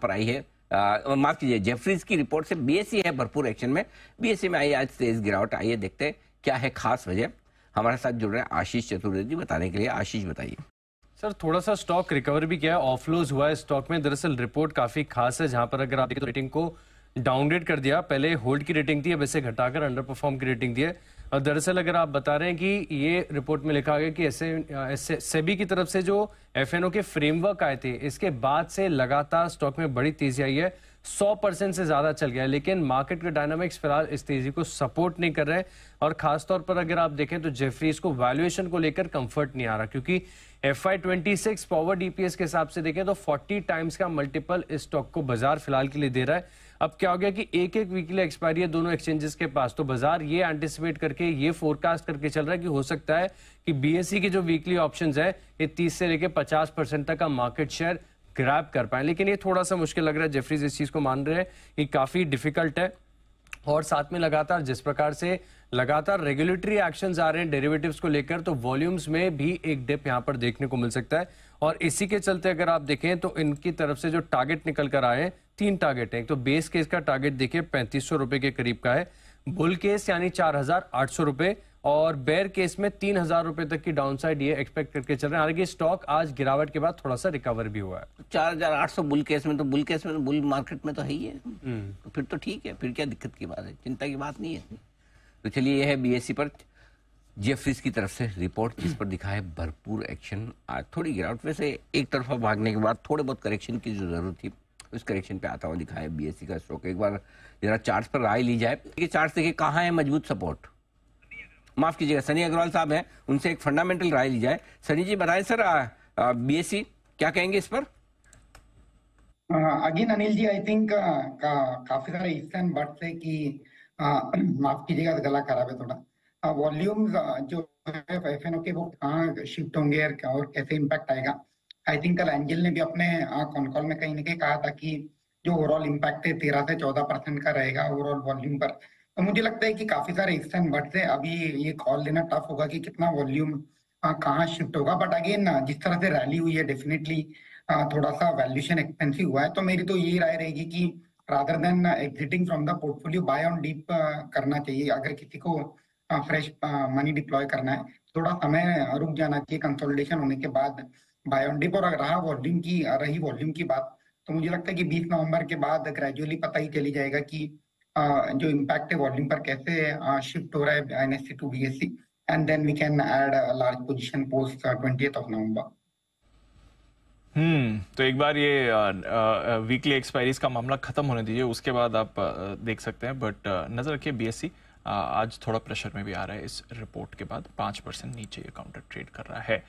पर आई है। माफ कीजिए, जेफरीज की रिपोर्ट से बीएसई है भरपूर एक्शन में। बीएसई में आई आज तेज गिरावट। आइए देखते हैं क्या है खास वजह। हमारे साथ जुड़ रहे हैं आशीष चतुर्वेदी बताने के लिए। आशीष बताइए। सर, थोड़ा सा स्टॉक रिकवर भी किया है, ऑफलोज हुआ है स्टॉक में। दरअसल रिपोर्ट काफी खास है, जहां पर अगर आप देखें तो रेटिंग को डाउनग्रेड कर दिया। पहले होल्ड की रेटिंग थी, अब इसे घटाकर अंडर परफॉर्म की रेटिंग दी है। और दरअसल अगर आप बता रहे हैं कि ये रिपोर्ट में लिखा गया कि ऐसे सेबी की तरफ से जो एफएनओ के फ्रेमवर्क आए थे, इसके बाद से लगातार स्टॉक में बड़ी तेजी आई है। 100% से ज्यादा चल गया है, लेकिन मार्केट के डायनामिक्स फिलहाल इस तेजी को सपोर्ट नहीं कर रहे हैं। और खासतौर पर अगर आप देखें तो जेफरीज को वैल्यूएशन को लेकर कंफर्ट नहीं आ रहा, क्योंकि FY26 फॉरवर्ड ईपीएस के हिसाब से देखें तो 40 टाइम्स का मल्टीपल इस स्टॉक को बाजार फिलहाल के लिए दे रहा है। अब क्या हो गया कि एक एक वीकली एक्सपायरी है दोनों एक्सचेंजेस के पास, तो बाजार ये एंटिसिपेट करके ये फोरकास्ट करके चल रहा है कि हो सकता है कि बीएसई की जो वीकली ऑप्शंस है ये 30 से लेकर 50% तक का मार्केट शेयर ग्रैब कर पाए। लेकिन ये थोड़ा सा मुश्किल लग रहा है। जेफरीज इस चीज को मान रहे हैं कि काफी डिफिकल्ट है। और साथ में लगातार जिस प्रकार से लगातार रेगुलेटरी एक्शंस आ रहे हैं डेरिवेटिव्स को लेकर, तो वॉल्यूम्स में भी एक डिप यहां पर देखने को मिल सकता है। और इसी के चलते अगर आप देखें तो इनकी तरफ से जो टारगेट निकल कर आए हैं, 3 टारगेट हैं। तो बेस केस का टारगेट देखिए 3500 रुपए के करीब का है, बुल केस यानी 4800 रुपए, और बेयर केस में 3000 रुपए तक की डाउनसाइड ये एक्सपेक्ट करके चल रहे हैं। हालांकि स्टॉक आज गिरावट के बाद थोड़ा सा रिकवर भी हुआ है। 4800 बुल केस में, तो बुल केस में तो बुल मार्केट में तो है ही है, तो फिर तो ठीक है। फिर क्या दिक्कत की बात है, चिंता की बात नहीं है। तो चलिए, यह है बीएसई पर जेफरीज की तरफ से रिपोर्ट, जिस पर दिखा है भरपूर एक्शन। आज थोड़ी गिरावट, वैसे एक तरफा भागने के बाद थोड़े बहुत करेक्शन की जो जरूरत थी, उस करेक्शन पे आता हुआ दिखा है बीएसई का स्टॉक। एक बार जरा चार्ट पर राय ली जाए। ये चार्ट देखिए कहाँ है मजबूत सपोर्ट। माफ कीजिएगा, सनी अग्रवाल साहब हैं, उनसे एक फंडामेंटल राय ली जाए। सनी जी बताएं सर, बीएसई क्या कहेंगे इस पर। Again Anil ji, I think काफी सारे इफ्स एंड बट्स है कि माफ कीजिएगा गला खराब है थोड़ा। वॉल्यूम्स जो है एफएनओ के, वो कहाँ शिफ्ट होंगे और कैसे इम्पैक्ट आएगा। आई थिंक कल एंजल ने भी अपने कॉन कॉल में कहीं ना कहीं कहा था कि जो ओवरऑल इम्पैक्ट है 13 से 14% का रहेगा ओवरऑल वॉल्यूम पर। तो मुझे लगता है कि काफी सारे इफ्स एंड बट्स है। अभी ये कॉल लेना टफ होगा कि कितना वॉल्यूम कहाँ शिफ्ट होगा। बट अगेन जिस तरह से रैली हुई है, डेफिनेटली थोड़ा सा वैल्यूएशन एक्सपेंसिव हुआ है। तो मेरी तो यही राय रहेगी कि rather than exiting from the portfolio, buy on dip करना चाहिए। अगर किसी को फ्रेश मनी डिप्लॉय करना है, थोड़ा समय रुक जाना चाहिए कंसोलिडेशन होने के बाद बाय ऑन डीप। और अगर रही वॉल्यूम की बात, तो मुझे लगता है कि 20 नवंबर के बाद ग्रेजुअली पता ही चली जाएगा कि जो इम्पैक्ट है वॉल्यूम पर कैसे शिफ्ट हो रहा है NSC to BSC, and then we can add large position post 20th of November. तो एक बार ये वीकली एक्सपायरीज का मामला खत्म होने दीजिए, उसके बाद आप देख सकते हैं। बट नजर रखिए, बीएसई आज थोड़ा प्रेशर में भी आ रहा है इस रिपोर्ट के बाद। 5% नीचे ये काउंटर ट्रेड कर रहा है।